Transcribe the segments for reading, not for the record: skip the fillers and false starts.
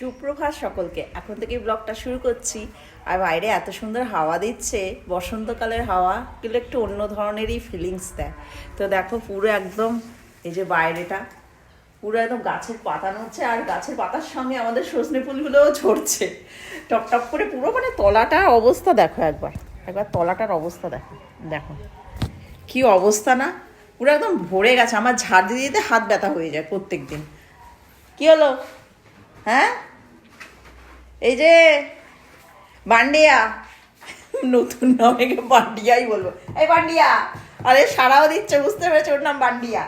সুপ্রভাত সকলকে। এখন থেকে ব্লগটা শুরু করছি। আর বাইরে এত সুন্দর হাওয়া দিচ্ছে, বসন্তকালের হাওয়া কিন্তু একটু অন্য ধরনেরই ফিলিংস দেয়। তো দেখো পুরো একদম এই যে বাইরেটা পুরো একদম গাছের পাতা নড়ছে, আর গাছের পাতার সঙ্গে আমাদের সজনে ফুলগুলোও ঝরছে টপ টপ করে। পুরো মানে তলাটার অবস্থা দেখো, একবার একবার তলাটার অবস্থা দেখো, দেখো কি অবস্থা না, পুরো একদম ভরে গেছে। আমার ঝাড় দিয়ে দিতে হাত ব্যথা হয়ে যায় প্রত্যেক দিন। কি হলো? হ্যাঁ, এই যে বান্ডিয়া, নতুন নাম একে বান্ডিয়াই বলবো। এই বান্ডিয়া, আরে সারাও দিচ্ছে, বুঝতে পেরেছো? ওর নাম বান্ডিয়া।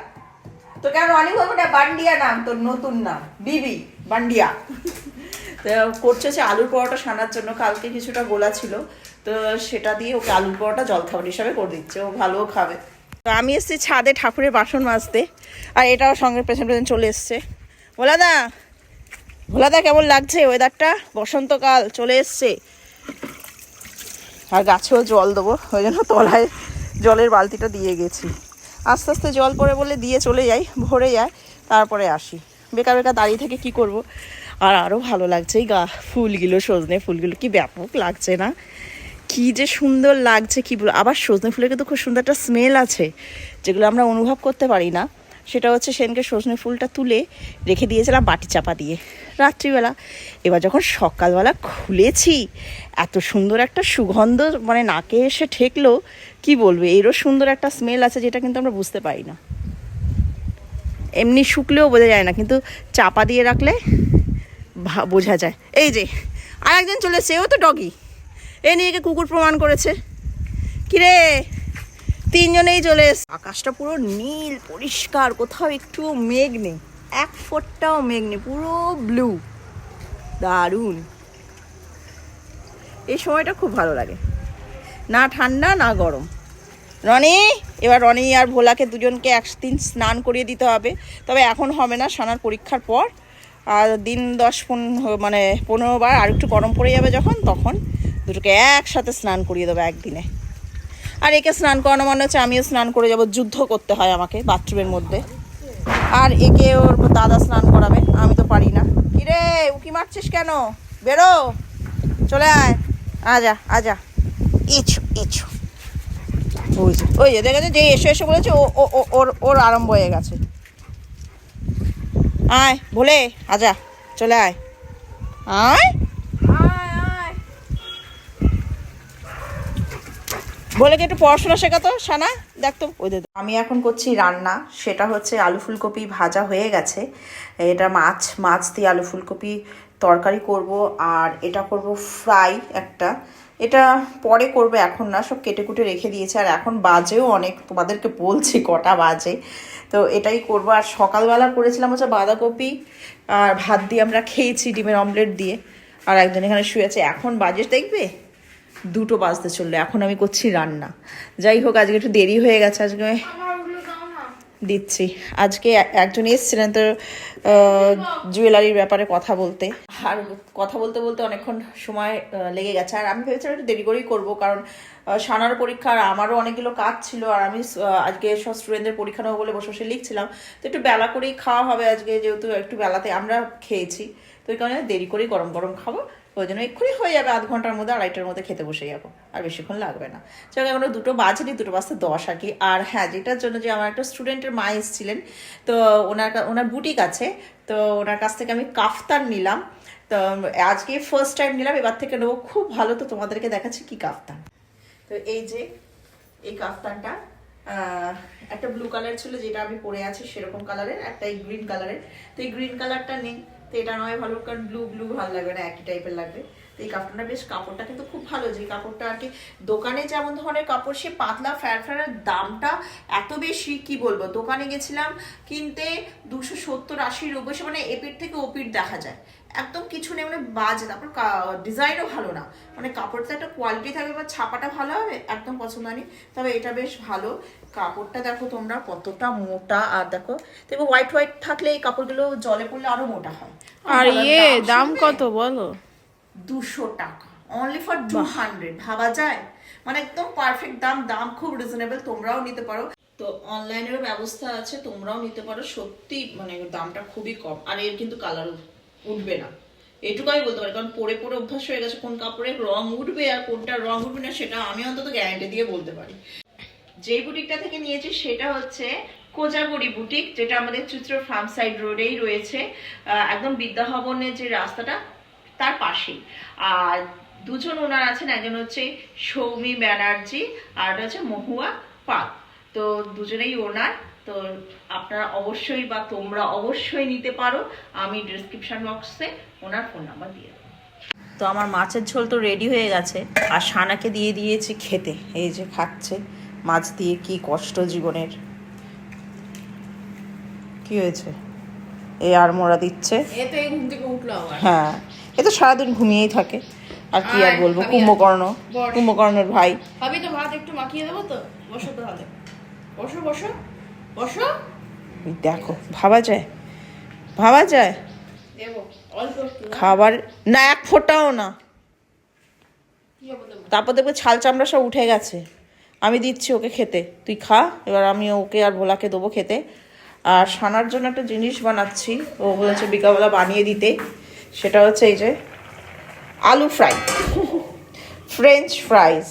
তো কেন অনেক বলবো না, বান্ডিয়া নাম তোর নতুন নাম, বিবি বান্ডিয়া। তো করছে হচ্ছে আলুর পরোটা সানার জন্য। কালকে কিছুটা গোলা ছিল, তো সেটা দিয়ে ওকে আলুর পরোটা জলখাবার হিসাবে করে দিচ্ছে, ও ভালোও খাবে। তো আমি এসেছি ছাদে ঠাকুরের বাসন মাজতে, আর এটাও সঙ্গে পেছন চলে এসছে। ভোলাদা, ভোলাদা কেমন লাগছে ওয়েদারটা? বসন্তকাল চলে এসছে, আর গাছেও জল দেবো, ওই জন্য তলায় জলের বালতিটা দিয়ে গেছি। আস্তে আস্তে জল পড়ে বলে দিয়ে চলে যাই, ভরে যায়, তারপরে আসি। বেকার বেকার দাঁড়িয়ে থেকে কি করব। আর আরও ভালো লাগছে এই ফুলগুলো, সজনে ফুলগুলো কি ব্যাপক লাগছে না? কি যে সুন্দর লাগছে কি বলবো। আবার সজনে ফুলের কিন্তু খুব সুন্দর একটা স্মেল আছে, যেগুলো আমরা অনুভব করতে পারি না। সেটা হচ্ছে সেদিনকে সজনে ফুলটা তুলে রেখে দিয়েছিলাম বাটি চাপা দিয়ে রাত্রিবেলা। এবার যখন সকালবেলা খুলেছি, এত সুন্দর একটা সুগন্ধ মানে নাকে এসে ঠেকলো, কি বলবে। এরও সুন্দর একটা স্মেল আছে, যেটা কিন্তু আমরা বুঝতে পারি না, এমনি শুকলেও বোঝা যায় না, কিন্তু চাপা দিয়ে রাখলে বোঝা যায়। এই যে আর একজন চলে এসছে, ও তো ডগি, এ নিজেকে কুকুর প্রমাণ করেছে। কিরে, তিনজনেই চলে এসছে। আকাশটা পুরো নীল পরিষ্কার, কোথাও একটু মেঘ নেই, এক ফোঁটাও মেঘ নেই, পুরো ব্লু, দারুণ। এই সময়টা খুব ভালো লাগে, না ঠান্ডা না গরম। রনি, এবার রনি আর ভোলাকে দুজনকে একদিন স্নান করিয়ে দিতে হবে, তবে এখন হবে না, সানার পরীক্ষার পর। আর দিন 10-15 মানে 15 বার, আর একটু গরম পড়ে যাবে যখন, তখন দুটোকে একসাথে স্নান করিয়ে দেবো একদিনে। আর একে স্নান করানো মানে হচ্ছে আমিও স্নান করে যাব, যুদ্ধ করতে হয় আমাকে বাথরুমের মধ্যে। আর একে ওর দাদা স্নান করাবে, আমি তো পারি না। কিরে, উকি মারছিস কেন? বেরো, চলে আয়, আজা আজা, ইছো ইছো। ওই যে দেখেছে, যে এসে এসে বলেছে, ও ও ওর ওর আরম্ভ হয়ে গেছে। আয় বলে, আজা চলে আয়, আয় বলে কি একটু পড়াশোনা শেখাতো সানা। দেখতো ওই দে। আমি এখন করছি রান্না, সেটা হচ্ছে আলু ফুলকপি ভাজা হয়ে গেছে। এটা মাছ দিয়ে আলু ফুলকপি তরকারি করব, আর এটা করব ফ্রাই একটা। এটা পরে করবো, এখন না, সব কেটে কুটে রেখে দিয়েছে। আর এখন বাজেও অনেক, তোমাদেরকে বলছি কটা বাজে। তো এটাই করবো। আর সকালবেলা করেছিলাম হচ্ছে বাঁধাকপি আর ভাত দিয়ে আমরা খেয়েছি, ডিমের অমলেট দিয়ে। আর একজন এখানে শুয়েছে, এখন বাজে দেখবে 2টো বাজতে চললো, এখন আমি করছি রান্না। যাই হোক, আজকে একটু দেরি হয়ে গেছে, আজকে দিচ্ছি। আজকে একজন এসেছিলেন তো জুয়েলারির ব্যাপারে কথা বলতে, আর কথা বলতে বলতে অনেকক্ষণ সময় লেগে গেছে। আর আমি ভেবেছিলাম একটু দেরি করেই করবো, কারণ সানার পরীক্ষা, আর আমারও অনেকগুলো কাজ ছিল। আর আমি আজকে সব স্টুডেন্টদের পরীক্ষা নেবো বলে বসে বসে লিখছিলাম। তো একটু বেলা করেই খাওয়া হবে আজকে, যেহেতু একটু বেলাতে আমরা খেয়েছি, তো ওই কারণে দেরি করেই গরম গরম খাবো। ওই জন্য এক্ষুনি হয়ে যাবে, আধ ঘন্টার মধ্যে, 2:30টার মধ্যে খেতে বসে যাবো, আর বেশিক্ষণ লাগবে না। চলো, এখনো 2টো বাজেনি, 2টো বাজতে 10 আর কি। আর হ্যাঁ, যেটার জন্য যে আমার একটা স্টুডেন্টের মা এসেছিলেন, তো ওনার বুটিক আছে, তো ওনার কাছ থেকে আমি কাফতান নিলাম। তো আজকে ফার্স্ট টাইম নিলাম, এবার থেকে নেবো। খুব ভালো, তো তোমাদেরকে দেখাচ্ছি কি কাফতান। তো এই যে এই কাফতানটা একটা ব্লু কালার ছিল, যেটা আমি পরে আছি সেরকম কালারের, একটা এই গ্রিন কালারের। তো এই গ্রিন কালারটা নেই, তো এটা নয় ভালো, কারণ ব্লু ব্লু ভালো লাগবে না, একই টাইপের লাগবে। তো এই কাপড়টা বেশ, কাপড়টা কিন্তু খুব ভালো। যে কাপড়টা আর কি দোকানে যেমন ধরনের কাপড়, সে পাতলা ফ্যার দামটা এত বেশি, কি বলবো। দোকানে গেছিলাম কিনতে 270-80 মানে এপিঠ থেকে ওপিঠ দেখা যায়, একদম কিছু নেই, মানে বাজে। তারপর ডিজাইনও ভালো না, মানে কাপড়টা একটা কোয়ালিটি থাকবে বা ছাপাটা ভালো হবে, একদম পছন্দ হয়নি। তবে এটা বেশ ভালো। কাপড়টা দেখো তোমরা কতটা মোটা, আর দেখো হোয়াইট হোয়াইট থাকলে এই কাপড়গুলো জলে পড়লে আরো মোটা হয়। আর দাম কত বলো? 200 টাকা, অনলি ফর 200, ভাবা যায়? মানে একদম পারফেক্ট দাম খুব রিজনেবল, তোমরাও নিতে পারো। তো অনলাইনেরও ব্যবস্থা আছে, তোমরাও নিতে পারো। সত্যি মানে দামটা খুবই কম, আর এর কিন্তু কালার উঠবে না, এটুকু আমি বলতে পারি, কারণ পরে পরে অভ্যাস হয়ে গেছে কোন কাপড়ে রং উঠবে আর কোনটা রং উঠবে না সেটা আমি অন্তত গ্যারান্টি দিয়ে বলতে পারি। যেই বুটিকটা থেকে নিয়েছি সেটা হচ্ছে কোজাগরি বুটিক, যেটা আমাদের চুত্র ফার্ম সাইড রোডেই রয়েছে, একদম বিদ্যাভবনের যে রাস্তাটা তার পাশেই। আর দুজন ওনার আছেন, একজন হচ্ছে সৌমি ব্যানার্জি আর একটা হচ্ছে মহুয়া পাল। তো দুজনেই ওনার। তো আপনারা অবশ্যই বা তোমরা অবশ্যই নিতে পারো, আমি ডিসক্রিপশন বক্সে ওনার ফোন নাম্বার দিয়ে দেবো। তো আমার মাছের ঝোল তো রেডি হয়ে গেছে, আর সানাকে দিয়ে দিয়েছি খেতে। এই যে খাচ্ছে মাছ দিয়ে, কি কষ্ট জীবনের। কি হয়েছে? এই আর মোড়া দিচ্ছে। হ্যাঁ, এ তো সারাদিন ঘুমিয়েই থাকে, আর কি আর বলবো। কুম্ভকর্ণের ভাই। ভাবি তো ভাত একটু মাখিয়ে দেবো তো, বসো তাহলে। বসো বসো বসো। দেখো, ভাবা যায়? ভাবা যায়? দেবো অল্প একটু। খাবার না, এক ফোঁটাও না। তারপর দেখবে ছাল চামড়া সব উঠে গেছে। আমি দিচ্ছি ওকে খেতে, তুই খা। এবার আমি ওকে আর ভোলাকে দেবো খেতে। আর সানার জন্য একটা জিনিস বানাচ্ছি, ও বলেছে বিকালবেলা বানিয়ে দিতে। সেটা হচ্ছে এই যে আলু ফ্রাই, ফ্রেঞ্চ ফ্রাইজ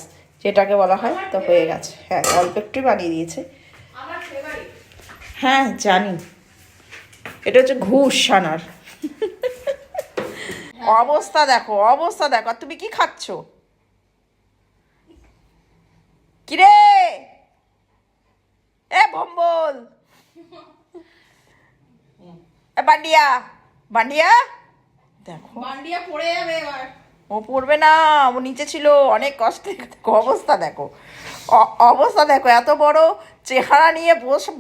যেটাকে বলা হয়। তো হয়ে গেছে। হ্যাঁ, অল্প একটু বানিয়ে দিয়েছে। হ্যাঁ জানি, এটা হচ্ছে ঘুষ সানার। অবস্থা দেখো, অবস্থা দেখো। আর তুমি কি খাচ্ছ? কিরে এ ভম্বল, বান্ডিয়া বান্ডিয়া, দেখো বান্ডিয়া পড়ে যাবে এবার। ও পড়বে না, ও নিচে ছিল অনেক কষ্টে। অবস্থা দেখো, অবস্থা দেখো। এত বড় চেহারা নিয়ে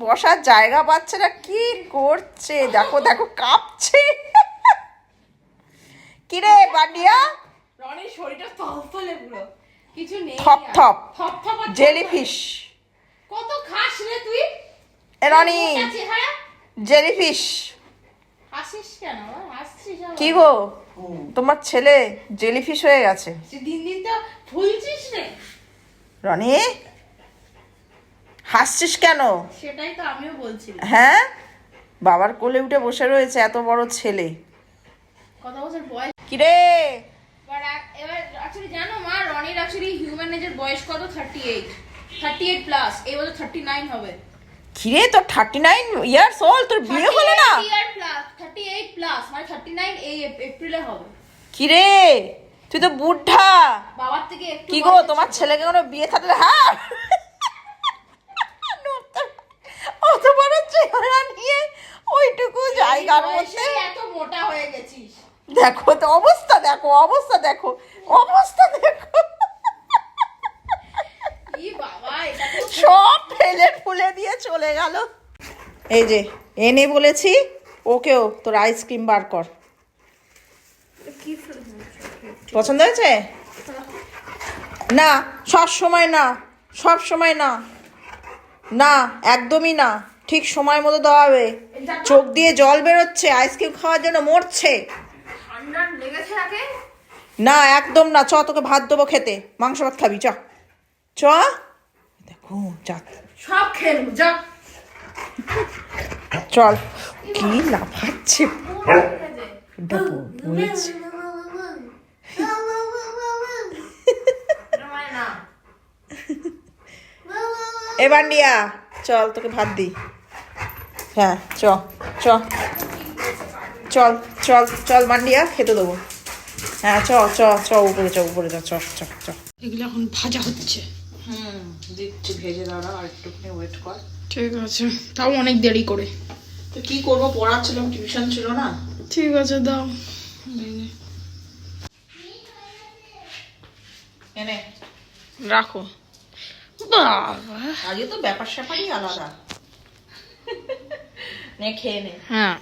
বসার জায়গা পাচ্ছে না, কি করছে দেখো, দেখো কাঁপছে। কিরে বান্ডিয়া, রনির শরীরটা থলথলে পুরো, কিছু নেই। থপ থপ থপ থপ জেলিফিশ। কত খাস রে তুই? রনি চেহারা জেলিফিশ। হাসিস কেন? হাসছিস কি গো, তোমার ছেলে জেলিফিশ হয়ে গেছে। দিন দিন তো ফুলছিস রে। রনি হাসছিস কেন? সেটাই তো আমিও বলছিলাম। হ্যাঁ, বাবার কোলে উঠে বসে রয়েছে এত বড় ছেলে। কত বছর বয়স? কিরে এবার অ্যাকচুয়ালি জানো মা, রনির অ্যাকচুয়ালি হিউম্যান এজের বয়স কত? 38 প্লাস। এই বছর 39 হবে। কিরে তোর 39 ইয়ার্স ওল্ড, তোর বিয়ে হলো না? 38 প্লাস মানে 39 এই এপ্রিলে হবে। কিরে তুই তো বুঢ়া। বাবার থেকে একটু কি গো, তোমার ছেলেকে কোনো বিয়ে থাকলে? হ্যাঁ, অত বড় চেহারা নিয়ে ওইটুকু জায়গার মধ্যে এত মোটা হয়ে গেছিস। দেখো তো অবস্থা, দেখো অবস্থা, দেখো অবস্থা, দেখো সব ফেলে ফুলে দিয়ে চলে গেল। এই যে এনে বলেছি ওকেও, তোর আইসক্রিম বার কর। পছন্দ হয়েছে? না, সব সময় না, সব সময় না, না একদমই না। ঠিক সময় মতো দেওয়া হবে। চোখ দিয়ে জল বেরোচ্ছে, আইসক্রিম খাওয়ার জন্য মরছে। ঠান্ডা লেগেছে আগে? না একদম না। চ, তোকে ভাত দেবো খেতে, মাংস ভাত খাবি। চ চ, দেখো যা সব খেলবো, যা চল। কি লাফাচ্ছে বলেছে। এ বান্ডিয়া চল, তোকে ভাত দিই। হ্যাঁ চ চ, চল চল চল বান্ডিয়া, খেতে দেবো। হ্যাঁ চ চ চ, উপরে চ, উপরে চ, চ চ চ। এগুলো এখন ভাজা হচ্ছে। দিচ্ছি, ভেজে দাঁড়া, আর একটুখানি ওয়েট কর। ঠিক আছে, তাও অনেক দেরি করে। তো কি করবো, পড়াচ্ছিলাম, টিউশন ছিল না। ঠিক আছে দাও। এনে রাখো। বাবা, আগে তো ব্যাপার স্যাপারই আলাদা। নে খেয়ে নে। হ্যাঁ,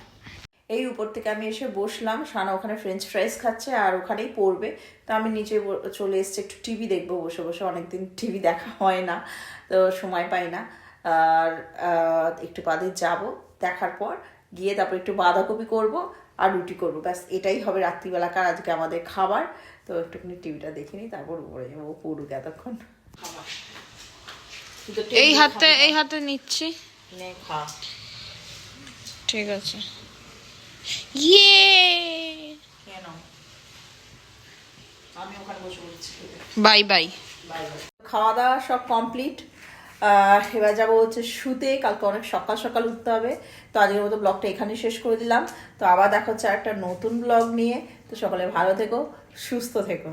এই উপর থেকে আমি এসে বসলাম, সানা ওখানে ফ্রেঞ্চ ফ্রাইজ খাচ্ছে আর ওখানেই পড়বে। তো আমি নিচে চলে এসেছি, একটু টিভি দেখবো বসে বসে। অনেকদিন টিভি দেখা হয় না, তো সময় পাই না। আর একটু বাদে যাব, দেখার পর গিয়ে তারপর একটু বাঁধাকপি করব আর রুটি করব, ব্যাস এটাই হবে রাত্রিবেলাকার আজকে আমাদের খাবার। তো একটুখানি টিভিটা দেখে নিই, তারপর উপরে যাবো, পড়ুক এতক্ষণ। এই হাতে নিচ্ছি। নে খা। ঠিক আছে। ইয়ে কেন আমি ওখানে বসে বলছি। Bye bye. খাওয়া দাওয়া সব কমপ্লিট। এবার যাবো হচ্ছে শুতে, কালকে অনেক সকাল সকাল উঠতে হবে। তো আজকের মতো ব্লগটা এখানে শেষ করে দিলাম। তো আবার দেখা হচ্ছে একটা নতুন ব্লগ নিয়ে। তো সকলে ভালো থেকো, সুস্থ থেকো।